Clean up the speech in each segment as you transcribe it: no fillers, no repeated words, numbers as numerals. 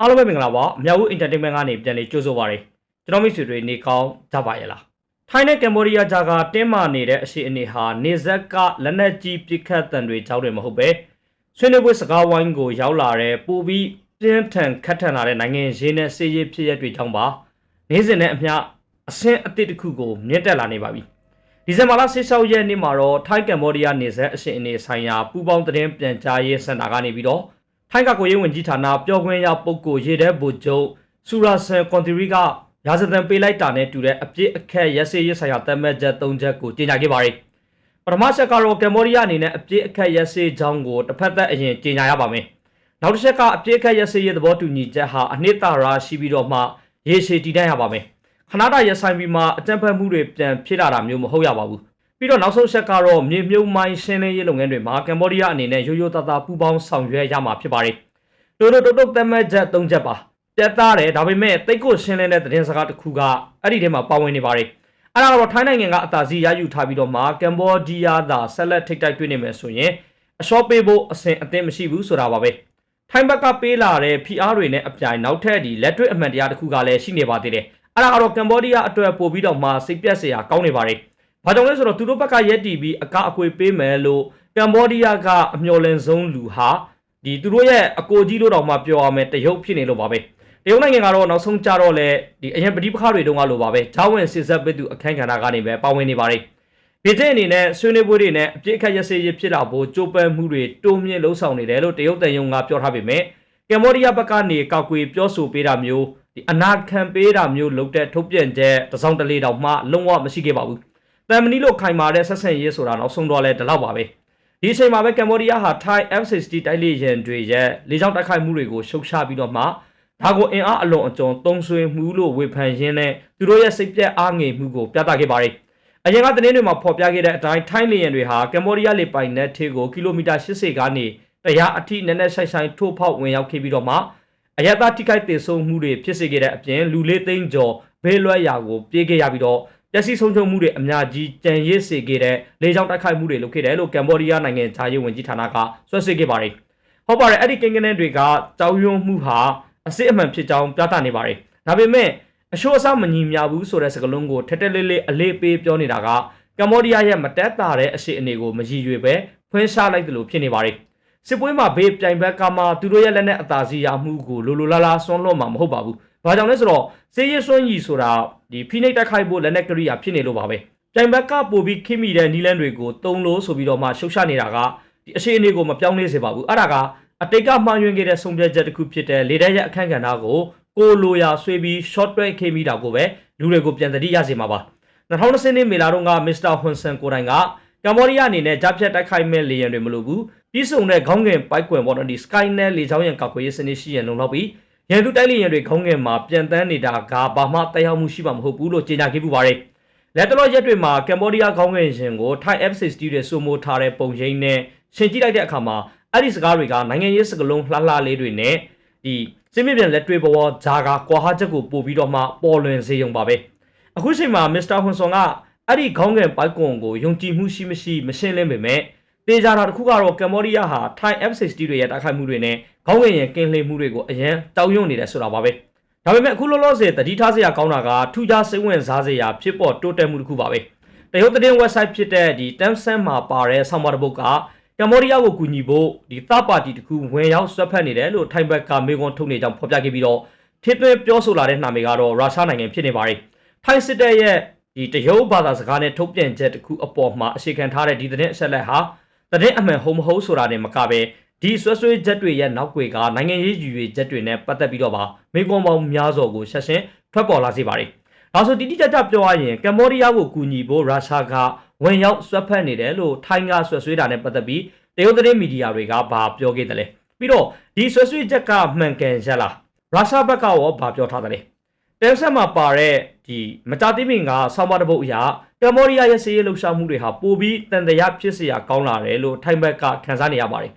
အားလုံးပဲမင်္ဂလာပါမြောက်ဦး entertainment ကနေပြန်လေးကြိုးဆိုပါရစေကျွန်တော်မိတ်ဆွေတွေနေကောင်းကြပါရဲ့လားထိုင်းနဲ့ကမ်ဘောဒီးယားကြားကတင်းမာနေတဲ့အရှိအနေဟာနေဇက်ကလက်နက်ကြီးပစ်ခတ်တံတွေကြောင်းတွေမဟုတ်ပဲဆွေးနွေးပွဲစကားဝိုင်းကိုရောက်လာတဲ့ပူပြီးပြင်းထန်ခတ်ထန်လာတဲ့နိုင်ငံရေးနဲ့စီးရေးဖြစ်ရပ်တွေကြောင့်ပါနေ့စဉ်နဲ့အမျှအဆင့်အသစ်တစ်ခုကိုမြင့်တက်လာနေပါပြီဒီဇင်ဘာလ16ရက်နေ့မှာတော့ထိုင်းကမ်ဘောဒီးယားနေဇက်အရှိအနေဆိုင်ရာပူပေါင်းသတင်းပြန်ကြားရေးစင်တာကနေပြီးတော့ထိုင်းကကိုရေးဝန်ကြီးဌာနပျော်ခွင့်ရပုဂ္ဂိုလ်ရေတဲ့ဗိုလ်ချုပ်ဆူရာဆန်ကွန်တီရီကရာဇသံပေးလိုက်တာနဲ့တူတဲ့အပြစ်အခက်ရစေးရေးဆိုင်ရာတမက်ချက်3ချက်ကိုကြေညာခဲ့ပါတယ်ပထမချက်ကတော့ကမ်ဘောဒီးယားအနေနဲ့အပြစ်အခက်ရစေးကြောင်းကိုတစ်ဖက်သက်အရင်ကြေညာရပါမယ်နောက်တစ်ချက်ကအပြစ်အခက်ရစေးရေးသဘောတူညီချက်ဟာအနှစ်သာရရှိပြီးတော့မှရေရှည်တည်တံ့ရပါမယ်ခဏတာရဆိုင်ပြီးမှအကြံဖက်မှုတွေပြန်ဖြစ်လာတာမျိုးမဟုတ်ရပါဘူးပြီးတော့နောက်ဆုံးချက်ကတော့မြေမြုပ်မိုင်းရှင်းလင်းရေးလုပ်ငန်းတွေမှာကမ်ဘောဒီးယားအနေနဲ့ရိုးရိုးသားသားပူးပေါင်းဆောင်ရွက်ရမှာဖြစ်ပါတယ်တိုးတုတ်တမက်ချက်3ချက်ပါပြတ်သားတယ်ဒါပေမဲ့တိတ်ကိုရှင်းလင်းတဲ့သတင်းစကားတစ်ခုကအဲ့ဒီထဲမှာပါဝင်နေပါတယ်အဲ့ဒါကတော့ထိုင်းနိုင်ငံကအသာစီးရယူထားပြီးတော့မှကမ်ဘောဒီးယားသာဆက်လက်ထိပ်တိုက်တွေ့နေမယ်ဆိုရင်အလျှော့ပေးဖို့အစဉ်အသင့်မရှိဘူးဆိုတာပါပဲထိုင်းဘက်ကပေးလာတဲ့ PR တွေနဲ့အပြိုင်နောက်ထပ်ဒီလက်တွေ့အမှန်တရားတစ်ခုကလည်းရှိနေပါသေးတယ်အဲ့ဒါကတော့ကမ်ဘောဒီးယားအတွက်ပို့ပြီးတော့မှစိတ်ပြတ်စရာကောင်းနေပါတယ်ဘာကြောင့်လဲဆိုတော့သူတို့ဘက်ကရက်တီပြီးအကအကွေပေးမယ်လို့ကမ်ဘောဒီးယားကအမျှော်လင့်ဆုံးလူဟာဒီသူတို့ရဲ့အကိုကြီးလို့တော့မှပြောရမယ်တရုတ်ဖြစ်နေလို့ပါပဲတရုတ်နိုင်ငံကတော့နောက်ဆုံးကြတော့လေဒီအရင်ပဋိပက္ခတွေတုန်းကလိုပါပဲဂျာဝင်စစ်ဆက်ပေးသူအခန်းကဏ္ဍကနေပဲပါဝင်နေပါတယ်ဗြိတိန်အနေနဲ့ဆွေးနွေးပွဲတွေနဲ့အပြစ်အခက်ရစေးရဖြစ်လာဖို့ကြိုးပမ်းမှုတွေတိုးမြင့်လှုံ့ဆော်နေတယ်လို့တရုတ်တန်ယုံကပြောထားပေမဲ့ကမ်ဘောဒီးယားဘက်ကနေကောက်ကွေပြောဆိုပေးတာမျိုးဒီအနာခံပေးတာမျိုးလုပ်တဲ့ထုတ်ပြန်ချက်တစောင်းတလေတောင်မှလုံးဝမရှိခဲ့ပါဘူးတမ်မနီလို့ခိုင်မာတဲ့ဆက်ဆံရေးဆိုတာနောက်ဆုံးတော့လဲဒီလောက်ပါပဲဒီအချိန်မှာပဲကမ်ဘောဒီးယားဟာ Thai F-60 တိုက်လေယာဉ်တွေရဲ့လေကြောင်းတိုက်ခိုက်မှုတွေကိုရှုတ်ချပြီးတော့မှဒါကိုအင်အားအလွန်အကျွံသုံးဆွဲမှုလို့ဝေဖန်ရင်းနဲ့သူတို့ရဲ့စိတ်ပြက်အားငယ်မှုကိုပြသခဲ့ပါတယ်။အရင်ကသတင်းတွေမှာဖော်ပြခဲ့တဲ့အတိုင်းထိုင်းလေယာဉ်တွေဟာကမ်ဘောဒီးယားလေပိုင်နက်ထဲကိုကီလိုမီတာ80ကနေ100အထိနည်းနည်းဆိုင်ထိုးဖောက်ဝင်ရောက်ခဲ့ပြီးတော့မှအရသာထိခိုက်ဒေဆုံးမှုတွေဖြစ်စေခဲ့တဲ့အပြင်လူလေးသိန်းကျော်ဘေးလွှဲရာကိုပြေးခဲ့ရပြီးတော့ပျက်စီးဆုံးရှုံးမှုတွေအများကြီးကြံရစ်စေခဲ့တဲ့လေကြောင်းတိုက်ခိုက်မှုတွေလုပ်ခဲ့တယ်လို့ကမ်ဘောဒီးယားနိုင်ငံခြားရေးဝန်ကြီးဌာနကဆွဆွဲခဲ့ပါတယ်။ဟုတ်ပါတယ်အဲ့ဒီကိန်းဂဏန်းတွေကကြောက်ရွံ့မှုဟာအစစ်အမှန်ဖြစ်ကြောင်းပြသနေပါတယ်။ဒါပေမဲ့အရှိုးအဆမညီမျှဘူးဆိုတဲ့စကားလုံးကိုထက်ထက်လေးလေးအလေးပေးပြောနေတာကကမ်ဘောဒီးယားရဲ့မတက်တာတဲ့အရှိအနေကိုမရည်ရွယ်ပဲဖွင့်ရှားလိုက်တယ်လို့ဖြစ်နေပါတယ်။စစ်ပွဲမှာဘေးပြိုင်ဘက်ကမှသူတို့ရဲ့လက်နက်အသာစီးရမှုကိုလိုလိုလားလားစွန့်လွတ်မှာမဟုတ်ပါဘူး။ဘာကြောင့်လဲဆိုတော့စေးရစွန့်ရည်ဆိုတာဒီဖိနှိပ်တိုက်ခိုက်ဖို့လက်နက်ကရိယာဖြစ်နေလို့ပါပဲ။ပြိုင်ဘက်ကပို့ပြီးခိမိတဲ့နီလန်းတွေကိုတုံးလို့ဆိုပြီးတော့မှရှုပ်ချနေတာကဒီအရှိအနေကိုမပြောင်းလဲစေပါဘူး။အဲ့ဒါကအတိတ်ကမှန်ယွင်းခဲ့တဲ့ဆုံးဖြတ်ချက်တစ်ခုဖြစ်တဲ့လေတပ်ရဲ့အခန့်ကဏ္ဍကိုလိုရာဆွေးပြီး short track ခေမိတာကိုပဲလူတွေကိုပြန်သတိရစေမှာပါ2020နှစ်မေလတုန်းကမစ္စတာဟွန်ဆန်ကိုတိုင်ကကမ်ဘောဒီးယားအနေနဲ့ကြားဖြတ်တိုက်ခိုက်မဲ့လေယာဉ်တွေမလိုဘူးပြီးဆုံးတဲ့ခေါင်းငင်ပိုက်ကွယ်ပေါ်တော့ဒီ Skynet လေကြောင်းရန်ကောက်ွယ်ရေးစနစ်ရှိရန်လုံလောက်ပြီးရန်သူတိုက်လေယာဉ်တွေခေါင်းငင်မှာပြန်တန်းနေတာကဘာမှတိုက်ရောက်မှုရှိမှာမဟုတ်ဘူးလို့ကြေညာခဲ့ပူပါတယ်လက်တလောရက်တွေမှာကမ်ဘောဒီးယားခေါင်းငင်ရှင်ကို Thai F-60 တွေစိုးမိုးထားတဲ့ပုံရိပ်နဲ့ရှင်းကြည့်လိုက်တဲ့အခါမှာအဲ့ဒီစကားတွေကနိုင်ငံရေးစကားလုံးလှလှလေးတွေနဲ့ဒီစစ်မြေပြင်လက်တွေ့ပေါ်ဂျာကကွာဟချက်ကိုပို့ပြီးတော့မှပေါ်လွင်စေရုံပါပဲအခုချိန်မှာမစ္စတာဟွန်ဆွန်ကအဲ့ဒီခေါင်းငယ်ပိုက်ကွန်ကိုယုံကြည်မှုရှိမရှိမရှင်းလင်းပေမဲ့တေချာတာတစ်ခုကတော့ကမ်ဘောဒီးယားဟာ Thai F-60 တွေရဲ့တိုက်ခိုက်မှုတွေနဲ့ခေါင်းငယ်ရဲ့ကင်းလှည့်မှုတွေကိုအရန်တောက်ယွံ့နေတယ်ဆိုတာပါပဲဒါပေမဲ့အခုလောလောဆယ်တတိထားစရာကောင်းတာကထူးခြားစိတ်ဝင်စားစရာဖြစ်ပေါ်တိုးတက်မှုတစ်ခုပါပဲတရုတ်သတင်း website ဖြစ်တဲ့ဒီ Tencent မှာပါတဲ့ဆောင်းပါးတစ်ပုဒ်ကကမ်ဘောဒီးယားကိုကူညီဖို့ဒီသပါတီတခုဝင်ရောက်ဆွတ်ဖက်နေတယ်လို့ထိုင်းဘက်ကမေကွန်ထုတ်နေကြောင်းဖော်ပြခဲ့ပြီးတော့ထိသွင်းပြောဆိုလာတဲ့နှာမေကတော့ရုရှားနိုင်ငံဖြစ်နေပါတယ်။ထိုင်းစစ်တပ်ရဲ့ဒီတရုတ်ဘာသာစကားနဲ့ထုတ်ပြန်ချက်တခုအပေါ်မှာအခြေခံထားတဲ့ဒီသတင်းအချက်လက်ဟာသတင်းအမှန်ဟုတ်မဟုတ်ဆိုတာနဲ့မကပဲဒီဆွဆွချက်တွေရဲ့နောက်ွယ်ကနိုင်ငံရေးရည်ရွယ်ချက်တွေနဲ့ပတ်သက်ပြီးတော့ပါမေကွန်ပေါင်းများစွာကိုဆက်ရှင်ထွက်ပေါ်လာစေပါတယ်။ဒါဆိုတိတိကျကျပြောရရင်ကမ်ဘောဒီးယားကိုကူညီဖို့ရုရှားကဝင်ရောက်ဆွတ်ဖက်နေတယ်လို့ထိုင်းကဆွဆွတာနဲ့ပတ်သက်ပြီးတရုတ်သတင်းမီဒီယာတွေကဘာပြောခဲ့တယ်လဲပြီးတော့ဒီဆွဆွချက်ကမှန်ကန်ရလားရုရှားဘက်ကရောဘာပြောထားတယ်လဲတဲဆက်မှာပါတဲ့ဒီမကြသေးမင်ကဆောင်းပါးတစ်ပုဒ်အရာကမ်ဘောဒီးယားရဲ့စီးရဲလှုပ်ရှားမှုတွေဟာပိုပြီးတန်တရားဖြစ်စရာကောင်းလာတယ်လို့ထိုင်းဘက်ကခန်းစားနေရပါတယ်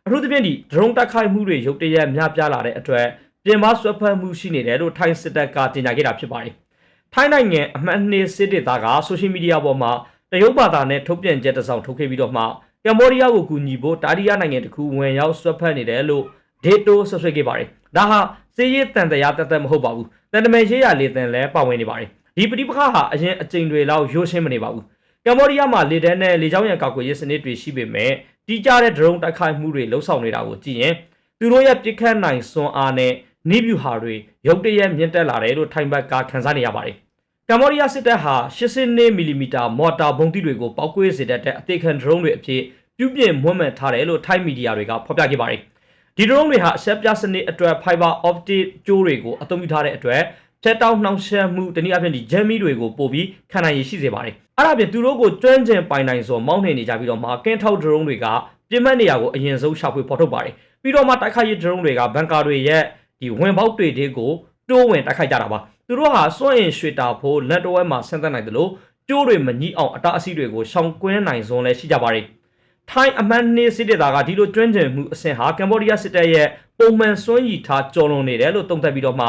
အထူးသဖြင့်ဒီဒရုန်းတိုက်ခိုက်မှုတွေရုတ်တရက်များပြားလာတဲ့အတွက်ပြင်ပဆွတ်ဖက်မှုရှိနေတယ်လို့ထိုင်းစစ်တပ်ကကြေညာခဲ့တာဖြစ်ပါတယ်ထိုင်းနိုင်ငံအမှတ်2စစ်ဒေသကဆိုရှယ်မီဒီယာပေါ်မှာတရုတ်ဘာသာနဲ့ထုတ်ပြန်ချက်တစ်စောင်ထုတ်ခဲ့ပြီးတော့မှကမ်ဘောဒီးယားကိုကူညီဖို့တာရီးယားနိုင်ငံတခုဝင်ရောက်ဆွတ်ဖက်နေတယ်လို့ဒေတိုဆွဆွဲခဲ့ပါတယ် ဒါဟာစေရေးတန်တရားတသက်မဟုတ်ပါဘူးတန်တမဲရေးရလေတန်လဲပါဝင်နေပါတယ်ဒီပဋိပက္ခဟာအရင်အကြိမ်တွေလောက်ရိုးရှင်းမနေပါဘူးကမ္ဘောဒီးယားမှာလေတန်းနဲ့လေကြောင်းရန်ကာကွယ်ရေးစနစ်တွေရှိပေမဲ့တီးကြတဲ့ဒရုန်းတိုက်ခိုက်မှုတွေလှုပ်ဆောင်နေတာကိုကြည့်ရင်သူတို့ရဲ့ပြစ်ခတ်နိုင်စွမ်းအားနဲ့နိဗျူဟာတွေရုတ်တရက်မြင့်တက်လာတယ်လို့ထိုင်ဘက်ကခန်းစားနေရပါတယ်ကမ္ဘောဒီးယားစစ်တပ်ဟာ82မီလီမီတာမော်တာဘုံတိတွေကိုပောက်ကွေးစေတဲ့အသေးခံဒရုန်းတွေအဖြစ်ပြုပြင်မွမ်းမံထားတယ်လို့ထိုင်းမီဒီယာတွေကဖော်ပြခဲ့ပါတယ်ဒီဒရုန်းတွေဟာအဆက်ပြစနစ်အတွက် fiber optic ကြိုးတွေကိုအသုံးပြုထားတဲ့အတွက်ဖြတ်တောက်နှောင့်ယှက်မှုတနည်းအားဖြင့်ဒီ jammy တွေကိုပို့ပြီးခံနိုင်ရရှိစေပါတယ်အဲ့ဒါပြင်သူတို့ကိုကျွမ်းကျင်ပိုင်နိုင်စွာမောင်းနှင်နေကြပြီးတော့မှကင်းထောက်ဒရုန်းတွေကပြင်းမဲ့နေရာကိုအရင်ဆုံးရှာဖွေဖော်ထုတ်ပါတယ်ပြီးတော့မှတိုက်ခိုက်ရေးဒရုန်းတွေကဘန်ကာတွေရဲ့ဒီဝင်ပေါက်တွေတွေကိုတိုးဝင်တိုက်ခိုက်ကြတာပါသူတို့ဟာစွန့်အင်ရွှေတာဖို့လက်တော်ဝဲမှာဆင်းသက်နိုင်တယ်လို့ကျိုးတွေမညှိအောင်အတားအဆီးတွေကိုရှောင်ကွင်းနိုင်စွမ်းလည်းရှိကြပါတယ်ထိုင်းအမှန်နှင်းစစ်တပ်သားကဒီလိုကျွမ်းကျင်မှုအဆင့်ဟာကမ္ဘောဒီးယားစစ်တပ်ရဲ့ပုံမှန်စွန့်ရည်ထားကြော်လွန်နေတယ်လို့သုံးသပ်ပြီးတော့မှ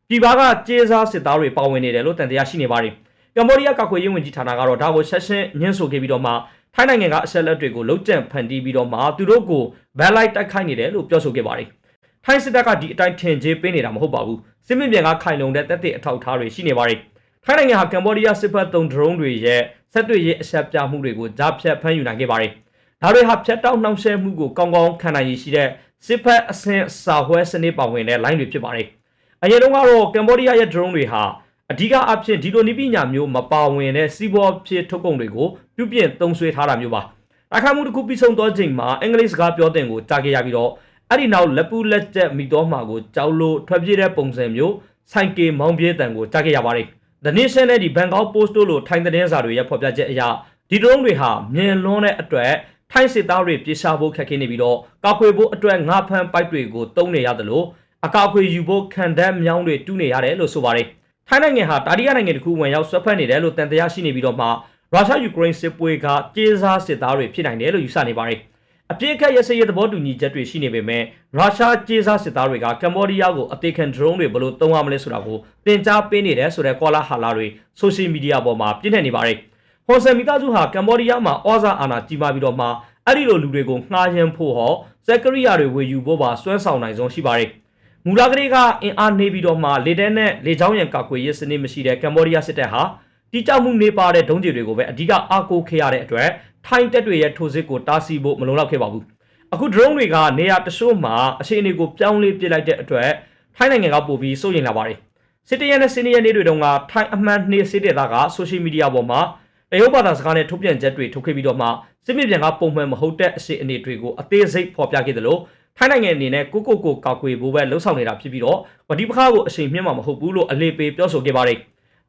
ပြည်ပကကျေးစားစစ်သားတွေပါဝင်နေတယ်လို့တန်တရားရှိနေပါတယ်ကမ္ဘောဒီးယားကာကွယ်ရေးဝန်ကြီးဌာနကတော့ဒါကိုဆက်ရှင်းညှင်းဆိုခဲ့ပြီးတော့မှထိုင်းနိုင်ငံကအဆက်လက်တွေကိုလုံးကျန်ဖန်တီးပြီးတော့မှသူတို့ကိုဘန်လိုက်တိုက်ခိုက်နေတယ်လို့ပြောဆိုခဲ့ပါတယ်ထိုင်းစစ်တပ်ကဒီအတိုင်းထင်ကြေးပေးနေတာမဟုတ်ပါဘူးစစ်မြင့်ပြန်ကခိုင်လုံတဲ့တပ်တွေအထောက်အထားတွေရှိနေပါတယ်ထိုင်းနိုင်ငံဟာကမ္ဘောဒီးယားစစ်ဘက်သုံးဒရုန်းတွေရဲ့ဆက်တွေ့ရေးအဆက်ပြမှုတွေကိုကြားဖြတ်ဖမ်းယူနိုင်ခဲ့ပါတယ်ဒါတွေဟာဖြတ်တောက်နှောင့်ယှက်မှုကိုကောင်းကောင်းခံနိုင်ရရှိတဲ့စစ်ဘက်အဆင့်စာဝဲစနစ်ပါဝင်တဲ့ line တွေဖြစ်ပါတယ်အရင်တုန်းကတော့ကမ္ဘောဒီးယားရဲ့ drone တွေဟာအဓိကအဖြစ်ဒီလိုနည်းပညာမျိုးမပါဝင်တဲ့စီးပွားဖြစ်ထုတ်ကုန်တွေကိုပြုပြင်သုံးစွဲထားတာမျိုးပါအခါမှုတစ်ခုပြီးဆုံးသောချိန်မှာအင်္ဂလိပ်စကားပြောတဲ့ကိုကြားခဲ့ရပြီးတော့အဲ့ဒီနောက်လက်ပူးလက်ကျက်မိတော်မှာကိုကြောက်လို့ထွက်ပြေးတဲ့ပုံစံမျိုးဆိုင်ကေမောင်းပြေးတန်ကိုကြားခဲ့ရပါတယ် The Nation နဲ့ဒီ Bangkok Post တို့လိုထိုင်းသတင်းစာတွေရဲ့ဖော်ပြချက်အရဒီ drone တွေဟာမြင်လွန်းတဲ့အတွက်ထိုင်းစစ်သားတွေပြေးရှာဖို့ခက်ခဲနေပြီးတော့ကာကွယ်ဖို့အတွက်ငါးဖမ်းပိုက်တွေကိုတုံးနေရတယ်လို့အကာအကွယ်ယူဖို့ခံတမ်းမြောင်းတွေတူးနေရတယ်လို့ဆိုပါတယ်ထိုင်းနိုင်ငံဟာတာရီယာနိုင်ငံတခုဝင်ရောက်ဆွဲဖက်နေတယ်လို့တန်တရားရှိနေပြီးတော့မှရုရှားယူကရိန်းစစ်ပွဲကကျေးစားစစ်သားတွေဖြစ်နိုင်တယ်လို့ယူဆနေပါတယ်အပြစ်အခက်ရစရေးသဘောတူညီချက်တွေရှိနေပေမဲ့ရုရှားကျေးစားစစ်သားတွေကကမ္ဘောဒီးယားကိုအသေးခံ drone တွေဘယ်လိုသုံးရမလဲဆိုတာကိုသင်ကြားပေးနေတယ်ဆိုတဲ့ကောလာဟာလာတွေဆိုရှယ်မီဒီယာပေါ်မှာပြည့်နေပါတယ်ဟွန်ဆန်မီသားစုဟာကမ္ဘောဒီးယားမှာဩဇာအာဏာကြီးမားပြီးတော့မှအဲ့ဒီလိုလူတွေကိုငှားရမ်းဖို့ဟောစက်ကရိယာတွေဝေယူဖို့ပါစွမ်းဆောင်နိုင်ဆုံးရှိပါတယ်မူလကလေးကအင်အားနေပြီးတော့မှလေတဲနဲ့လေချောင်းရံကာကွယ်ရေးစနစ်မရှိတဲ့ကမ္ဘောဒီးယားစစ်တပ်ဟာတိကျမှုနေပါတဲ့ဒုံးကျည်တွေကိုပဲအဓိကအားကိုးခဲ့ရတဲ့အတွက်ထိုင်းတပ်တွေရဲ့ထိုးစစ်ကိုတားဆီးဖို့မလုံလောက်ခဲ့ပါဘူးအခု drone တွေကနေရာတချို့မှာအခြေအနေကိုပြောင်းလဲပြစ်လိုက်တဲ့အတွက်ထိုင်းနိုင်ငံကပို့ပြီးစိုးရိမ်လာပါတယ်စစ်တပ်ရဲ့စနေရက်နေ့တွေတုန်းကထိုင်းအမှန်နှေးစစ်တပ်သားကဆိုရှယ်မီဒီယာပေါ်မှာတရုတ်ဘာသာစကားနဲ့ထုတ်ပြန်ချက်တွေထုတ်ခဲ့ပြီးတော့မှစစ်မြေပြင်ကပုံမှန်မဟုတ်တဲ့အခြေအနေတွေကိုအသေးစိတ်ဖော်ပြခဲ့တယ်လို့ထိုင်းနိုင်ငံအနေနဲ့ကိုကောက်ကွယ်ဖို့ပဲလှုံ့ဆော်နေတာဖြစ်ပြီးတော့ဝတိပခါကိုအချိန်မြင့်မှာမဟုတ်ဘူးလို့အလေးပေးပြောဆိုခဲ့ပါတယ်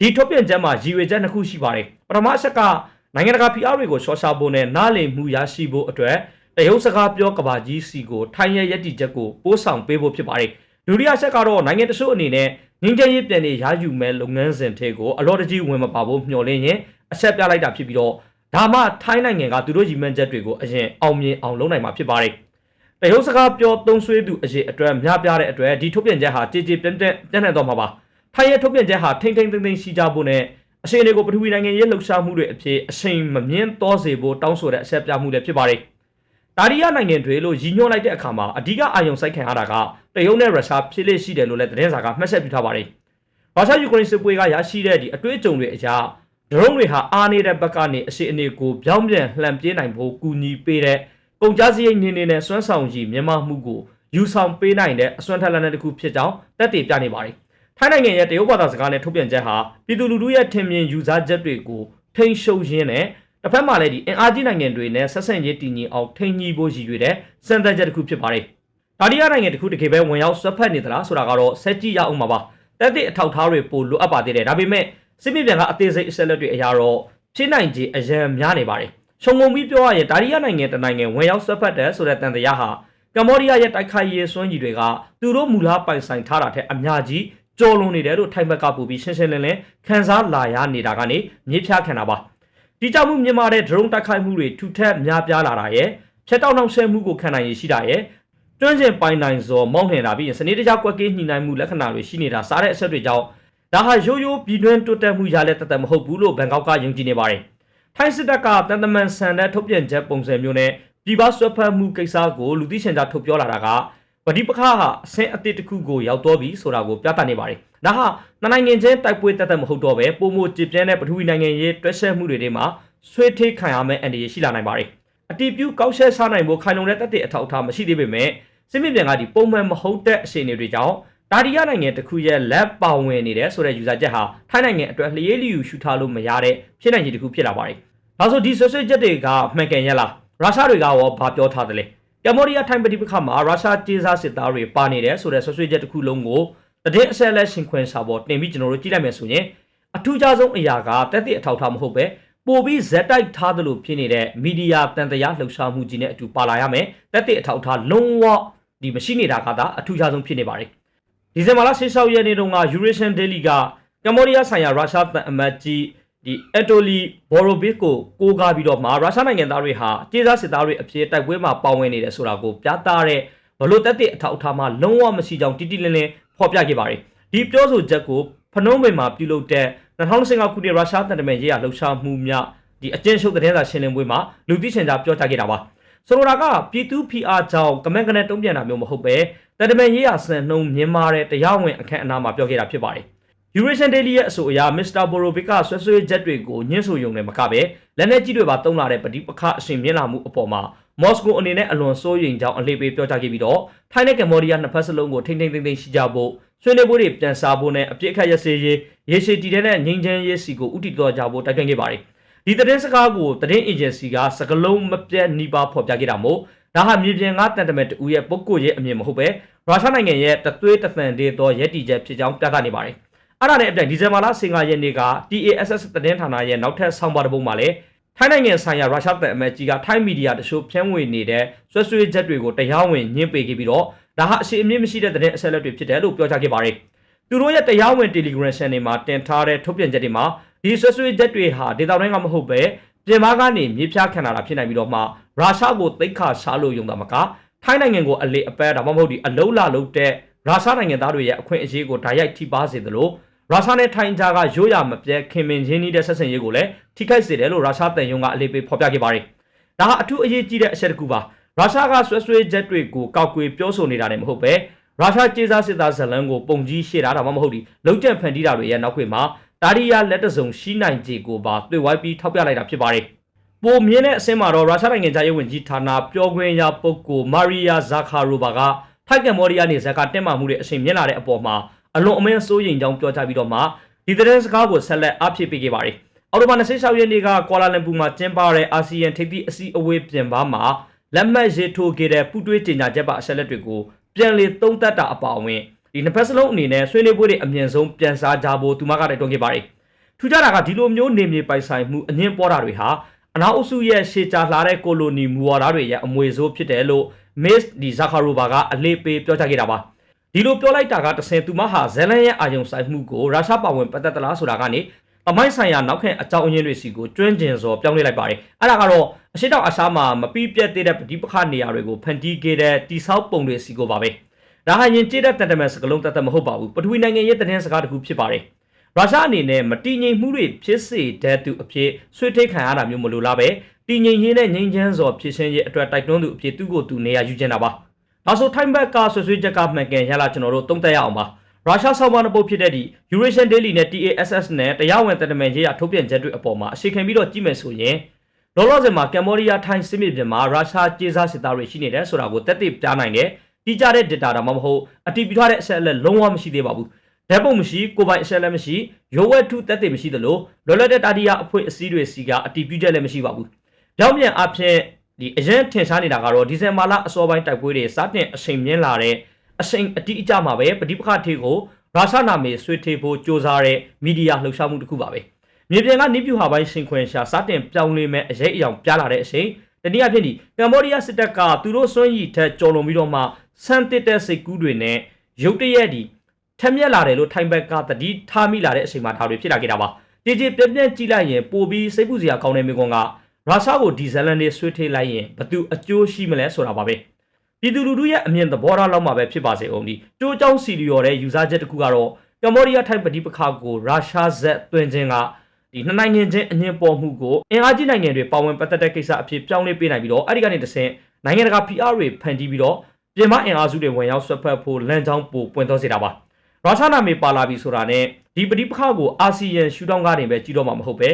ဒီထုတ်ပြန်ချက်မှာရည်ရွယ်ချက်နှစ်ခုရှိပါတယ်ပထမအချက်ကနိုင်ငံတကာဖိအားတွေကိုရှော့ချဖို့နဲ့နားလည်မှုရရှိဖို့အတွက်တရုတ်စကားပြောကဘာကြီးစီကိုထိုင်းရဲ့ရည်တည်ချက်ကိုပို့ဆောင်ပေးဖို့ဖြစ်ပါတယ်ဒုတိယချက်ကတော့နိုင်ငံတချို့အနေနဲ့ငင်းကျရေးပြန်နေရယူမဲ့လုပ်ငန်းစဉ်တွေကိုအလော်တကြီးဝင်မပါဖို့မျှော်လင့်ရင်အချက်ပြလိုက်တာဖြစ်ပြီးတော့ဒါမှထိုင်းနိုင်ငံကသူတို့ရည်မှန်းချက်တွေကိုအရင်အောင်မြင်အောင်လုပ်နိုင်မှာဖြစ်ပါတယ်တရုတ်စကားပြောသုံးဆွဲသူအရေးအတွက်များပြားတဲ့အတွက်ဒီထုတ်ပြန်ချက်ဟာကြေပြန့်နှံ့တော့မှာပါထိုင်းရဲ့ထုတ်ပြန်ချက်ဟာထိမ့်သိမ်းရှိကြဖို့နဲ့အရှိန်တွေကိုပထဝီနိုင်ငံရေးလှုပ်ရှားမှုတွေအဖြစ်အရှိန်မမြင့်တော့စေဖို့တောင်းဆိုတဲ့အချက်ပြမှုလည်းဖြစ်ပါတယ်တာရီယာနိုင်ငံတွေလို့ရည်ညွှန်းလိုက်တဲ့အခါမှာအဓိကအာရုံစိုက်ခံရတာကတရုတ်နဲ့ရုရှားဖြစ်လေရှိတယ်လို့လည်းသတင်းစာကမှတ်ချက်ပြုထားပါတယ်ရုရှားယူကရိန်းစစ်ပွဲကရရှိတဲ့ဒီအတွေ့အကြုံတွေအရဒရုန်းတွေဟာအားနေတဲ့ဘက်ကနေအရှိအနေကိုပြောင်းပြန်လှန်ပြေးနိုင်ဖို့ကူညီပေးတဲ့ကုန်ကျစရိတ်နေနဲ့စွမ်းဆောင်ရည်မြန်မာမှုကိုယူဆောင်ပေးနိုင်တဲ့အစွမ်းထက်လက်နက်တစ်ခုဖြစ်ကြောင်းတက်တည်ပြနေပါတယ်။ထိုင်းနိုင်ငံရဲ့တရုတ်ဘာသာစကားနဲ့ထုတ်ပြန်ချက်ဟာပြည်သူလူထုရဲ့ထင်မြင်ယူဆချက်တွေကိုထိန်းချုပ်ရင်းနဲ့တစ်ဖက်မှာလည်းဒီအင်အားကြီးနိုင်ငံတွေနဲ့ဆက်ဆံရေးတည်ငြိမ်အောင်ထိန်းညှိဖို့ရည်ရွယ်တဲ့စံသက်ချက်တစ်ခုဖြစ်ပါတယ်။ဒါရီယာနိုင်ငံတစ်ခုတကယ်ပဲဝင်ရောက်ဆွတ်ဖက်နေသလားဆိုတာကတော့ဆက်ကြည့်ရအောင်ပါ။တက်တဲ့အထောက်အထားတွေပိုလိုအပ်ပါသေးတယ်။ဒါပေမဲ့စစ်မြေပြင်ကအသေးစိတ်အဆက်လက်တွေအရာတော့ဖြစ်နိုင်ခြေအရန်များနေပါတယ်။ခြုံငုံပြီးပြောရရင်ဒါရီယာနိုင်ငံတနိုင်ငံဝင်ရောက်ဆွတ်ဖက်တယ်ဆိုတဲ့တန်တရားဟာကမ္ဘောဒီးယားရဲ့တိုက်ခိုက်ရေးစွမ်းရည်တွေကသူတို့မူလားပိုင်ဆိုင်ထားတာထက်အများကြီးကျော်လွန်နေတယ်လို့ထိုင်ဘက်ကပူပြီးရှင်းရှင်းလင်းလင်းခန်းစားလာရနေတာကနေမြေဖြားခံတာပါဒီကြောင့်မှုမြန်မာတဲ့ drone တိုက်ခိုက်မှုတွေထူထပ်များပြားလာတာရဲ့ဖြတ်တောက်နှောင့်ယှက်မှုကိုခံနိုင်ရရှိတာရဲ့တွန်းကျင်ပိုင်နိုင်စွာမောင်းနှင်တာပြီးရင်စနေတကျကွက်ကေးညှိနှိုင်းမှုလက္ခဏာတွေရှိနေတာစားတဲ့အဆက်တွေကြောင့်ဒါဟာရိုးရိုးပြည်တွင်းတိုးတက်မှုရလဲတသက်မဟုတ်ဘူးလို့ဘန်ကောက်ကယုံကြည်နေပါတယ်ထိုင်းစစ်တပ်ကတန်တမန်ဆန်တဲ့ထုတ်ပြန်ချက်ပုံစံမျိုးနဲ့ပြည်ပဆွဲဖက်မှုကိစ္စကိုလူသိရှင်ကြားထုတ်ပြောလာတာက ပဋိပက္ခဟာအဆင့်အသစ်တစ်ခုကိုရောက်တော့ပြီဆိုတာကိုပြသနေပါတယ်ဒါဟာနှစ်နိုင်ငံချင်းတိုက်ပွဲတက်မဟုတ်တော့ပဲပုံမကြည်ပြင်းတဲ့ပထဝီနိုင်ငံရေးတွဲဆက်မှုတွေမှာဆွေးထိခံရမယ့်အန္တရာယ်ရှိလာနိုင်ပါတယ်အတီးပြုကောက်ရှဲစားနိုင်ဖို့ခိုင်လုံတဲ့တက်တဲ့အထောက်အထားမရှိသေးပေမဲ့စစ်မြေပြင်ကဒီပုံမှန်မဟုတ်တဲ့အခြေအနေတွေကြောင့်ဒါဒီယာနိုင်ငံတစ်ခုရဲ့လက်ပါဝင်နေတဲ့ဆိုတဲ့ယူဆချက်ဟာထိုင်းနိုင်ငံအတွက်လျေးလျူရှုထားလို့မရတဲ့ဖြစ်နိုင်ခြေတစ်ခုဖြစ်လာပါတယ်ဒါဆိုဒီဆွေးဆွေးချက်တွေကမှန်ကန်ရလားရုရှားတွေကရောဘာပြောထားသလဲကမ်ဘောဒီးယားထိုင်းပဋိပက္ခမှာရုရှားကြေးစားစစ်သားတွေပါနေတယ်ဆိုတဲ့ဆွေးဆွေးချက်တစ်ခုလုံးကိုတည်အဆက်လက်ရှင်ခွင်စာပေါ်တင်ပြီးကျွန်တော်တို့ကြည့်လိုက်မယ်ဆိုရင်အထူးခြားဆုံးအရာကတက်တဲ့အထောက်အထားမဟုတ်ပဲပိုပြီးဇက်တိုက်ထားသလိုဖြစ်နေတဲ့မီဒီယာတန်တရားလှုပ်ရှားမှုကြီးနဲ့အတူပါလာရမယ်တက်တဲ့အထောက်အထားလုံးဝဒီမရှိနေတာကသာအထူးခြားဆုံးဖြစ်နေပါတယ်ဒီဇင်ဘာလ16ရက်နေ့တုန်းက Eurasian Daily ကကမ်ဘောဒီးယားဆိုင်ရာရုရှားတန်အမတ်ကြီးဒီအက်တိုလီဘော်ရိုဘစ်ကိုကားပြီးတော့မှရုရှားနိုင်ငံသားတွေဟာကြေးစားစစ်သားတွေအဖြစ်တိုက်ပွဲမှာပါဝင်နေတယ်ဆိုတာကိုပြသတဲ့ဘလို့တက်တဲ့အထောက်အထားမှလုံးဝမရှိကြောင်းတိတိလင်းလင်းဖော်ပြခဲ့ပါတယ်ဒီပြောဆိုချက်ကိုဖနုံးပင်မှာပြုလုပ်တဲ့2015ခုနှစ်ရုရှားတန်တမန်ရေးရာလှုပ်ရှားမှုများဒီအကျဉ်းချုပ်သတင်းစာရှင်းလင်းပွဲမှာလူသိရှင်ကြားပြောကြားခဲ့တာပါဆိုလိုတာကပြည်သူဖိအားကြောင့်ကမန်ကနေတုံ့ပြန်တာမျိုးမဟုတ်ပဲတန်တမန်ရေးရာစံနှုန်းမြင်မာတဲ့တရားဝင်အခမ်းအနားမှာပြောခဲ့တာဖြစ်ပါတယ်Eurasian Daily ရဲ့အဆိုအရ Mr. Borovic ကဆွဆွေးချက်တွေကိုညှင်းဆိုရုံနဲ့မကပဲလက်နက်ကြီးတွေပါတုံးလာတဲ့ပဋိပက္ခအရှင်မြင့်လာမှုအပေါ်မှာမော်စကိုအနေနဲ့အလွန်စိုးရိမ်ကြောင်းအလေးပေးပြောကြားခဲ့ပြီးတော့ထိုင်းနဲ့ကမ်ဘောဒီးယားနှစ်ဖက်စလုံးကိုထိမ့်သိမ်းရှိကြဖို့ဆွေးနွေးပွဲတွေပြန်စားဖို့နဲ့အပြစ်အခတ်ရစေရေးရေရှည်တည်တဲ့ငြိမ်းချမ်းရေးစီကိုဥတီတော်ကြဖို့တိုက်တွန်းခဲ့ပါတယ်ဒီသတင်းစကားကိုသတင်းအေဂျင်စီကစကလုံးမပြတ်နှီးပါဖော်ပြခဲ့တာမို့ဒါဟာမြေပြင်ကတန်တမန်တူရဲ့ပုဂ္ဂိုလ်ရဲ့အမြင်မဟုတ်ပဲရုရှားနိုင်ငံရဲ့တသွေးတသံသေးသောရည်တည်ချက်ဖြစ်ကြောင်းပြသနေပါတယ်အဲ့ဒါနဲ့အပြိုင်ဒီဇင်ဘာလ15ရက်နေ့က TASS သတင်းဌာနရဲ့နောက်ထပ်ဆောင်းပါးတစ်ပုဒ်မှာလည်းထိုင်းနိုင်ငံဆိုင်ရာရုရှားတန်အမတ်ကြီးကထိုင်းမီဒီယာတချို့ဖြန့်ဝေနေတဲ့ဆွဆွေးချက်တွေကိုတရားဝင်ညှင်းပယ်ခဲ့ပြီးတော့ဒါဟာအရှိအမြင့်မရှိတဲ့သတင်းအချက်အလက်တွေဖြစ်တယ်လို့ပြောကြားခဲ့ပါတယ်။သူတို့ရဲ့တရားဝင် Telegram Channel မှာတင်ထားတဲ့ထုတ်ပြန်ချက်တွေမှာဒီဆွဆွေးချက်တွေဟာဒေတာတိုင်းကမဟုတ်ပဲပြင်ပကနေမြေပြခန့်လာတာဖြစ်နိုင်ပြီးတော့မှရုရှားကိုသိက္ခာရှားလို့ယုံတာမကထိုင်းနိုင်ငံကိုအလေအပန်းဒါမှမဟုတ်ဒီအလုံးလာလုံးတဲ့ရုရှားနိုင်ငံသားတွေရဲ့အခွင့်အရေးကိုဓာတ်ရိုက်ထိပါစေသလိုရုရှားနဲ့ထိုင်းကြားကရိုးရာမပြတ်ခင်မင်ရင်းနှီးတဲ့ဆက်ဆံရေးကိုလည်းထိခိုက်စေတယ်လို့ရုရှားတန်ယုံကအလေးပေးဖော်ပြခဲ့ပါတယ်။ဒါဟာအထူးအရေးကြီးတဲ့အချက်တစ်ခုပါ။ရုရှားကဆွဆွေးချက်တွေကိုကောက်ကွယ်ပြောဆိုနေတာလည်းမဟုတ်ပဲရုရှားကြေးစားစစ်သားဇလန်းကိုပုံကြီးရှေ့တာဒါမှမဟုတ်ဒီလုံကျန့်ဖန်တီးတာတွေရဲ့နောက်ခွေမှာဒါရီယာလက်တစုံရှိနိုင်ခြေကိုပါတွေ့ဝိုင်းပြီးထောက်ပြလိုက်တာဖြစ်ပါတယ်။ပိုမြင့်တဲ့အဆင့်မှာတော့ရုရှားနိုင်ငံသားရေးဝန်ကြီးဌာနပြောခွင့်ရပုဂ္ဂိုလ်မာရီယာဇာခါရိုဘာကထိုက်ကမ်ဘောဒီးယားနေဇက်ကတက်မှမှုတွေအရှိန်မြင့်လာတဲ့အပေါ်မှာအလွန်အမင်းစိုးရိမ်ကြောင်းပြောကြားပြီးတော့မှဒီသတင်းစကားကိုဆက်လက်အဖြစ်ပေးခဲ့ပါတယ်။အော်တိုဘာ26ရက်နေ့ကကွာလာလမ်ပူမှာကျင်းပတဲ့အာဆီယံထိပ်သီးအစည်းအဝေးပြင်ပမှာလက်မှတ်ရေးထိုးခဲ့တဲ့ပူးတွဲကြေညာချက်ပါအချက်လက်တွေကိုပြန်လည်သုံးသပ်တာအပါအဝင်ဒီနှစ်ဖက်စလုံးအနေနဲ့ဆွေးနွေးပွဲတွေအမြင့်ဆုံးပြန်စားကြဖို့သူမကတိုက်တွန်းခဲ့ပါတယ်။ထူးခြားတာကဒီလိုမျိုးနေမြေပိုင်ဆိုင်မှုအငင်းပေါ်တာတွေဟာအနောက်အုပ်စုရဲ့ရှေ့ကြာလှတဲ့ကိုလိုနီမူဝါဒတွေရဲ့အမွေဆိုးဖြစ်တယ်လို့ Miss ဒီဇာခါရိုဘာကအလေးပေးပြောကြားခဲ့တာပါ။ဒီလိုပြောလိုက်တာကတဆင်သူမဟာဇဲလန်ရဲ့အာယုံဆိုင်မှုကိုရုရှားပါဝင်ပတ်သက်သလားဆိုတာကနေအမိုင်းဆိုင်ရာနောက်ခံအကြောင်းအရင်းတွေစီကိုကျွမ်းကျင်စွာပြောင်းလဲလိုက်ပါတယ်။အဲ့ဒါကတော့အရှိတောင်အာရှမှာမပြီးပြတ်သေးတဲ့ပဋိပက္ခနေရာတွေကိုဖန်တီးခဲ့တဲ့တိဆောက်ပုံတွေစီကိုပါပဲ။ဒါဟာယဉ်ကျေးတဲ့တန်တမန်စကလုံးတတ်မဟုတ်ပါဘူး။ပထဝီနိုင်ငံရဲ့သတင်းစကားတစ်ခုဖြစ်ပါတယ်။ရုရှားအနေနဲ့မတည်ငြိမ်မှုတွေဖြစ်စေတဲ့သူအဖြစ်ဆွေးထိတ်ခံရတာမျိုးမလိုလားပဲ။တည်ငြိမ်ရေးနဲ့ငြိမ်းချမ်းစွာဖြစ်ရှင်ရဲ့အတွက်တိုက်တွန်းသူအဖြစ်သူ့ကိုယ်သူနေရာယူကျင်တာပါ။နောက်ဆုံးထိုင်းဘက်ကဆွေးချက်ကမှန်ကန်ရလာကျွန်တော်တို့သုံးသပ်ရအောင်ပါ။ရုရှားဆောင်းပါးတစ်ပုဒ်ဖြစ်တဲ့ဒီ Eurasian Daily နဲ့ TASS နဲ့တရားဝင်တန်တမန်ရေးရာထုတ်ပြန်ချက်တွေအပေါ်မှာအရှိခံပြီးတော့ကြည့်မယ်ဆိုရင်လောလောဆယ်မှာကမ်ဘောဒီးယားထိုင်းစစ်မြေပြင်မှာရုရှားကြေးစားစစ်သားတွေရှိနေတယ်ဆိုတာကိုတက်တည်ပြနိုင်တယ်။တိကျတဲ့ data ဒါမှမဟုတ်အတည်ပြုထားတဲ့အချက်အလက်လုံးဝမရှိသေးပါဘူး။ဓာတ်ပုံမရှိကိုပိုင်အချက်အလက်မရှိရိုးဝဲထုတက်တည်မရှိသလိုလောလောတဲ့တာတီယာအဖွဲ့အစည်းတွေစီကအတည်ပြုချက်လည်းမရှိပါဘူး။ကြောင်းပြန်အဖြစ်ဒီအရင်ထင်ရှားနေတာကတော့ဒီဇင်ဘာလအစောပိုင်းတိုက်ပွဲတွေစတင်အချိန်မြင့်လာတဲ့အချိန်အတိအကျမှာပဲပဋိပက္ခထေကိုရုရှားနာမည်ဆွေးထေဖို့ကြိုးစားတဲ့မီဒီယာလှုပ်ရှားမှုတစ်ခုပါပဲမြေပြင်ကနေပြူဟာပိုင်းရှင်ခွင်ရှာစတင်ပြောင်းလဲမဲ့အရေးအယောင်ပြလာတဲ့အချိန်တနည်းအားဖြင့်ဒီကမ်ဘောဒီးယားစစ်တပ်ကသူတို့စွန့်ရည်ထက်ကျော်လွန်ပြီးတော့မှဆန်တစ်တဲ့စိတ်ကူးတွေနဲ့ရုတ်တရက်ဒီထက်မြက်လာတယ်လို့ထိုင်းဘက်ကတတိထားမိလာတဲ့အချိန်မှာဒါတွေဖြစ်လာခဲ့တာပါကြည်ကြည်ပြပြကြည့်လိုက်ရင်ပိုပြီးစိတ်ပူစရာကောင်းတဲ့မိကွန်ကရုရှားကိုဒီဇလန်တွေဆွေးထေးလိုက်ရင်ဘသူအကျိုးရှိမလဲဆိုတာပါပဲပြည်သူလူထုရဲ့အမြင်သဘောထားလောက်မှာပဲဖြစ်ပါစေအောင်ဒီကြိုးကြောင်းစီလီယော်တဲ့ယူဆချက်တစ်ခုကတော့ကမ္ဘောဒီးယားထိုင်းပဋိပက္ခကိုရုရှားဇက်သွင်းခြင်းကဒီနှစ်နိုင်ငံချင်းအငင်းပေါ်မှုကိုအင်အားကြီးနိုင်ငံတွေပါဝင်ပတ်သက်တဲ့ကိစ္စအဖြစ်ပြောင်းလဲပေးနိုင်ပြီးတော့အဲ့ဒီကနေတဆင့်နိုင်ငံတကာ PR တွေဖန်တီးပြီးတော့ ပြင်ပအင်အားစုတွေဝင်ရောက်ဆွတ်ဖက်ဖို့လမ်းကြောင်းပိုပွင့်သွားစေတာပါရုရှားနာမည်ပါလာပြီဆိုတာနဲ့ဒီပဋိပက္ခကိုအာဆီယံရှုထောင့်ကနေပဲကြည့်တော့မှာမဟုတ်ပ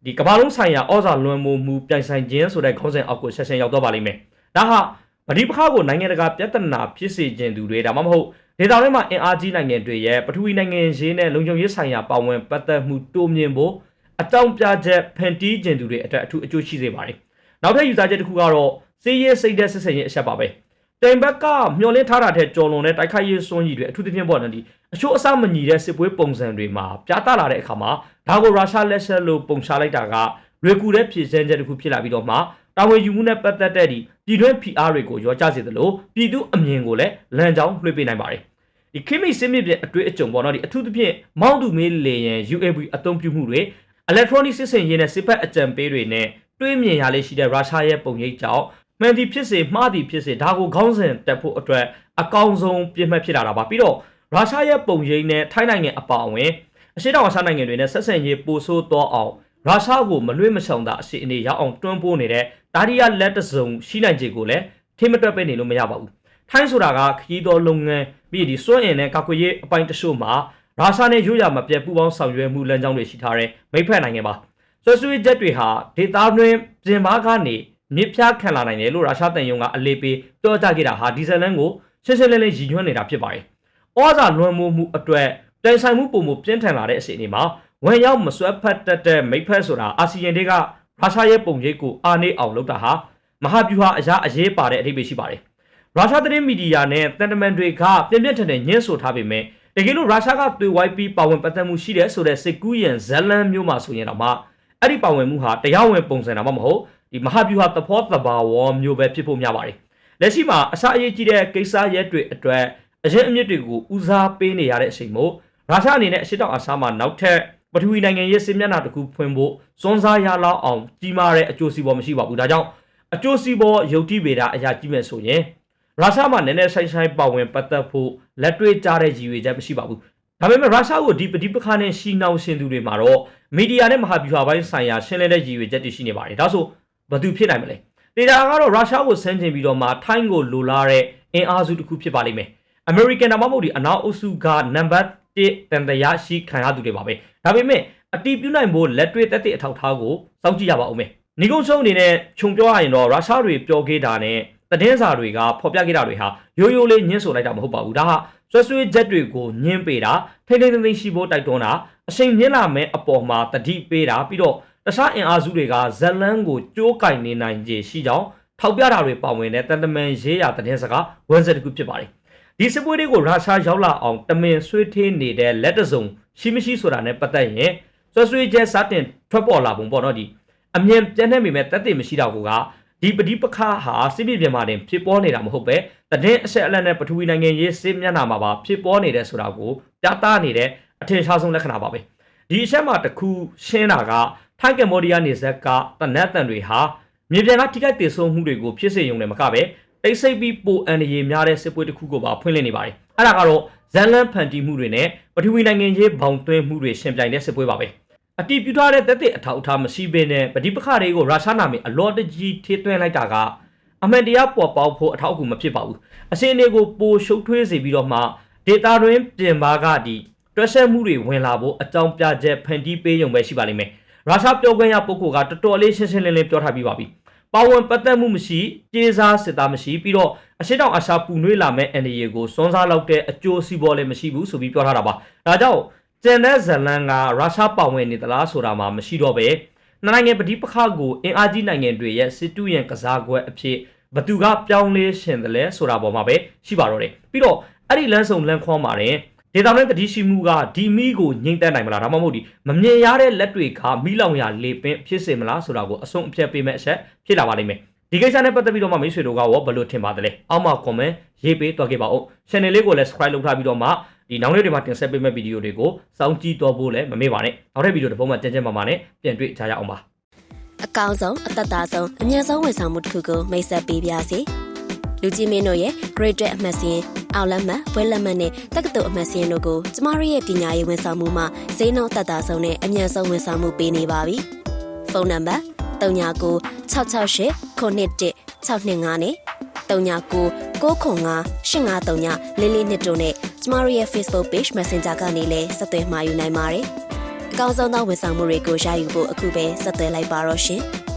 ဲဒီကမ္ဘာလုံးဆိုင်ရာဩဇာလွှမ်းမိုးမှုပြိုင်ဆိုင်ခြင်းဆိုတဲ့ခေါင်းစဉ်အောက်ကိုဆက်ရောက်သွားပါလိမ့်မယ်ဒါဟာပဋိပက္ခကိုနိုင်ငံတကာပြဿနာဖြစ်စေခြင်းသူတွေဒါမှမဟုတ်ဒေသတွင်းမှာအင်အားကြီးနိုင်ငံတွေရဲ့ပထဝီနိုင်ငံရေးနဲ့လုံခြုံရေးဆိုင်ရာပါဝင်ပတ်သက်မှုတိုးမြင့်ဖို့အတောင်ပြချက်ဖန်တီးခြင်းသူတွေအတွက်အထူးအကျိုးရှိစေပါတယ်နောက်ထပ်ယူဆချက်တစ်ခုကတော့စီးရဲစိတ်တဲ့စစ်စင်ရေးအချက်ပါပဲတိုင်ဘက်ကမျောလင်းထားတာတဲ့ကြော်လွန်တဲ့တိုက်ခိုက်ရေးစွမ်းရည်တွေအထူးသဖြင့်ပေါ့နော်ဒီအချို့အစမညီတဲ့စစ်ပွဲပုံစံတွေမှာပြသလာတဲ့အခါမှာဒါကိုရုရှားလက်ဆက်လို့ပုံချလိုက်တာကလွယ်ကူတဲ့ဖြည့်ဆင်းချက်တစ်ခုဖြစ်လာပြီးတော့မှတာဝန်ယူမှုနဲ့ပတ်သက်တဲ့ဒီပြည်တွင်း PR တွေကိုရောကြစေသလိုပြည်သူအမြင်ကိုလည်းလမ်းကြောင်းလွှဲပေးနိုင်ပါတယ်ဒီခိမိစစ်မြစ်ပြင်အတွေ့အကြုံပေါ့နော်ဒီအထူးသဖြင့်မောင်းသူမေးလေရင် UAV အသုံးပြုမှုတွေ electronic စစ်စင်ရေးနဲ့စစ်ဖက်အကြံပေးတွေနဲ့တွေးမြင်ရလေးရှိတဲ့ရုရှားရဲ့ပုံရိပ်ကြောင့်မှန်သည်ဖြစ်စေမှားသည်ဖြစ်စေဒါကိုခေါင်းစဉ်တက်ဖို့အတွက်အကောင်းဆုံးပြည့်မှတ်ဖြစ်လာတာပါပြီးတော့ရုရှားရဲ့ပုံရိပ်နဲ့ထိုင်းနိုင်ငံအပါအဝင်အရှေ့တောင်အာရှနိုင်ငံတွေနဲ့ဆက်ဆံရေးပိုဆိုးတော့အောင်ရုရှားကိုမလွှဲမရှောင်တာအရှိအနေရောက်အောင်တွန်းပိုးနေတဲ့ဒါရီယာလက်တစုံရှိနိုင်ခြေကိုလည်းထိမတွက်ပဲနေလို့မရပါဘူးထိုင်းဆိုတာကခရီးတော်လုပ်ငန်းပြီးဒီစွန့်အင်နဲ့ကာကွယ်ရေးအပိုင်းတချို့မှာရုရှားနဲ့ရိုးရာမပြတ်ပူးပေါင်းဆောင်ရွက်မှုလမ်းကြောင်းတွေရှိထားတဲ့မိတ်ဖက်နိုင်ငံပါဆွဆွေးချက်တွေဟာဒေသတွင်းပြင်ပကနေမြစ်ဖြားခံလာနိုင်တယ်လို့ရုရှားတန်ယုံကအလေးပေးပြောကြားခဲ့တာဟာဒီဇယ်လန်ကိုရှင်းရှင်းလင်းလင်းရည်ညွှန်းနေတာဖြစ်ပါတယ်။ဩဇာလွှမ်းမိုးမှုအတွက်တိုင်ဆိုင်မှုပုံမှုပြင်းထန်လာတဲ့အစီအစဉ်မှာဝန်ရောက်မစွဲဖက်တတ်တဲ့မိတ်ဖက်ဆိုတာအာဆီယံတွေကရုရှားရဲ့ပုံရိပ်ကိုအားနည်းအောင်လုပ်တာဟာမဟာဗျူဟာအရာအရေးပါတဲ့အဓိပ္ပာယ်ရှိပါတယ်။ရုရှားသတင်းမီဒီယာနဲ့တန်တမန်တွေကပြင်းပြင်းထန်ထန်ညှင်းဆိုထားပေမဲ့တကယ်လို့ရုရှားကသွေးဝိုင်းပြီးပါဝင်ပတ်သက်မှုရှိတဲ့ဆိုတဲ့စစ်ကူးရန်ဇလန်မျိုးမှာဆိုရင်တော့မှအဲ့ဒီပါဝင်မှုဟာတရားဝင်ပုံစံတော့မဟုတ်ဒီမဟာဗျူဟာသဘောတဘာဝမျိုးပဲဖြစ်ဖို့များပါတယ်လက်ရှိမှာအစအရေးကြီးတဲ့ကိစ္စရက်တွေအတွက်အရင်အမြစ်တွေကိုဦးစားပေးနေရတဲ့အချိန်မို့ရုရှားအနေနဲ့အရှေ့တောင်အာရှမှာနောက်ထပ်ပထဝီနိုင်ငံရေးစစ်မျက်နှာတစ်ခုဖွင့်ဖို့စွန့်စားရလောက်အောင်ကြီးမားတဲ့အကျိုးစီးပွားမရှိပါဘူးဒါကြောင့်အကျိုးစီးပွားယုတ်တိဗေဒအရာကြီးမဲ့ဆိုရင်ရုရှားမှာနည်းနည်းဆိုင်ပါဝင်ပတ်သက်ဖို့လက်တွေ့ကြတဲ့ရည်ရွယ်ချက်မရှိပါဘူးဒါပေမဲ့ရုရှားကိုဒီပဋိပက္ခနဲ့ရှီနှောင်ရှင်သူတွေမှာတော့မီဒီယာနဲ့မဟာဗျူဟာပိုင်းဆိုင်ရာရှင်းလင်းတဲ့ရည်ရွယ်ချက်တွေရှိနေပါတယ်ဒါဆိုဘာသူဖြစ်နိုင်မလဲဒေတာကတော့ရုရှားကိုဆန်းကျင်ပြီးတော့မှထိုင်းကိုလိုလားတဲ့အင်အားစုတစ်ခုဖြစ်ပါလိမ့်မယ်အမေရိကန်မှမဟုတ်ဒီအနောက်အုပ်စုကနံပါတ်1တန်တရားရှိခံရသူတွေပါပဲဒါပေမဲ့အတီးပြုနိုင်ဖို့လက်တွေ့တက်တဲ့အထောက်ထားကိုစောင့်ကြည့်ရပါဦးမယ်ညီကုန်းချုံအနေနဲ့ခြုံပြောရရင်တော့ရုရှားတွေပြောခဲ့တာနဲ့သတင်းစာတွေကဖော်ပြခဲ့တာတွေဟာရိုးရိုးလေးညှင်းဆိုလိုက်တာမဟုတ်ပါဘူးဒါဟာဆွဲချက်တွေကိုညှင်းပေးတာထိမ့်ထိမ့်သိမ့်ရှိဖို့တိုက်တွန်းတာအချိန်မြင့်လာမဲ့အပေါ်မှာတတိပေးတာပြီးတော့တခြားအင်အားစုတွေကဇလန်းကိုကြိုးကင်နေနိုင်ခြေရှိကြောင်းထောက်ပြတာတွေပါဝင်တဲ့တန်တမန်ရေးရာသတင်းစကားဝန်ဆက်တစ်ခုဖြစ်ပါတယ်ဒီစစ်ပွဲတွေကိုရုရှားရောက်လာအောင်တမင်ဆွေးထင်းနေတဲ့လက်တစုံရှိမရှိဆိုတာနဲ့ပတ်သက်ရင်ဆွေးချက်စတင်ထွက်ပေါ်လာပုံပေါ့နော်ဒီအမြင်ပြန့်နှံ့မိမဲ့တက်တည်မရှိတာကဒီပဋိပက္ခဟာစစ်မြေပြင်မှာတင်ဖြစ်ပေါ်နေတာမဟုတ်ပဲသတင်းအဆက်အလက်နဲ့ပထဝီနိုင်ငံရေးစစ်မျက်နှာမှာပါဖြစ်ပေါ်နေတဲ့ဆိုတာကိုပြသနေတဲ့အထင်ရှားဆုံးလက္ခဏာပါပဲဒီအချက်မှာတစ်ခုရှင်းတာကထိုင်းကမ္ဘောဒီးယားနေဆက်ကတနက်တန်တွေဟာမြေပြင်ကထိခိုက်ဒေဆုံးမှုတွေကိုဖြစ်စေရုံနဲ့မကပဲတိတ်ဆိတ်ပြီးပိုအန်ရည်များတဲ့စစ်ပွဲတစ်ခုကိုပါဖွင့်လှစ်နေပါတယ်အဲ့ဒါကတော့ဇန်လန်ဖန်တီးမှုတွေနဲ့ပထဝီနိုင်ငံရေးဘောင်သွင်းမှုတွေရှင်ပြိုင်တဲ့စစ်ပွဲပါပဲအတီးပြထားတဲ့တက်တဲ့အထောက်အထားမရှိဘဲနဲ့ပဋိပက္ခတွေကိုရုရှားနာမည်အလော့တကြီးထေးသွင်းလိုက်တာကအမှန်တရားပေါ်ပေါက်ဖို့အထောက်အကူမဖြစ်ပါဘူးအစင်းတွေကိုပိုရှုပ်ထွေးစေပြီးတော့မှဒေတာတွင်ပြင်ပါကဒီတွက်ဆက်မှုတွေဝင်လာဖို့အကြောင်းပြချက်ဖန်တီးပေးရုံပဲရှိပါလိမ့်မယ်ရုရှားပြောခွင့်ရပုဂ္ဂိုလ်ကတော်တော်လေးရှင်းရှင်းလင်းလင်းပြောထားပြီးပါပြီပါဝင်ပတ်သက်မှုမရှိကြေးစားစစ်သားမရှိပြီးတော့အရှိတောင်အာရှပူနွေးလာမဲ့ NDA ကိုစွန်းစားလောက်တဲ့အကျိုးစီးပွားလည်းမရှိဘူးဆိုပြီးပြောထားတာပါဒါကြောင့်ကျန်တဲ့ဇလန်ကရုရှားပါဝင်နေသလားဆိုတာမှမရှိတော့ပဲနိုင်ငံပဋိပက္ခကိုအင်အားကြီးနိုင်ငံတွေရဲ့စစ်တူရန်ကစားကွက်အဖြစ်ဘသူကပြောင်းလဲရှင်တယ်လဲဆိုတာပေါ်မှာပဲရှိပါတော့တယ်ပြီးတော့အဲ့ဒီလမ်းဆောင်လမ်းခေါ်မှာတဲ့ဒေတာနဲ့တတိရှိမှုကဒီမီကိုငိမ့်တက်နိုင်မလားဒါမှမဟုတ်ဒီမမြင်ရတဲ့လက်တွေကမီးလောင်ရလေပင်ဖြစ်စေမလားဆိုတာကိုအဆုံးအဖြတ်ပေးမဲ့အချက်ဖြစ်လာပါလိမ့်မယ်ဒီကိစ္စနဲ့ပတ်သက်ပြီးတော့မှမိတ်ဆွေတို့ကရောဘယ်လိုထင်ပါတယ်လဲအောက်မှာ comment ရေးပေးသွားခဲ့ပါဦး channel လေးကိုလည်း subscribe လုပ်ထားပြီးတော့မှဒီနောက်နေ့တွေမှာတင်ဆက်ပေးမဲ့ဗီဒီယိုတွေကိုစောင့်ကြည့်တော့ဖို့လည်းမမေ့ပါနဲ့နောက်တဲ့ဗီဒီယိုတစ်ပုဒ်မှကြမ်းကြမ်းမာမာနဲ့ပြန်တွေ့ကြရအောင်ပါအကောင်းဆုံးအသက်သာဆုံးအမြတ်ဆုံးဝန်ဆောင်မှုတစ်ခုကိုမိတ်ဆက်ပေးပါစီလူကြီးမင်းတို့ရဲ့ grade အမှတ်စဉ်အောက်လက်မှတ်ဘွဲလက်မှတ်နဲ့တက္ကသိုလ်အမှတ်စဉ်တို့ကိုကျမတို့ရဲ့ပညာရေးဝန်ဆောင်မှုမှာဈေးနှုန်းသက်သာဆုံးနဲ့အမြတ်ဆုံးဝန်ဆောင်မှုပေးနေပါပြီဖုန်းနံပါတ်39 668 91 625နဲ့39 905-853-442တို့နဲ့ကျမတို့ရဲ့ Facebook Page Messenger ကနေလည်းဆက်သွယ်မှာယူနိုင်ပါတယ်။အကောင်းဆုံးသောဝန်ဆောင်မှုတွေကိုရယူဖို့အခုပဲဆက်သွယ်လိုက်ပါတော့ရှင်။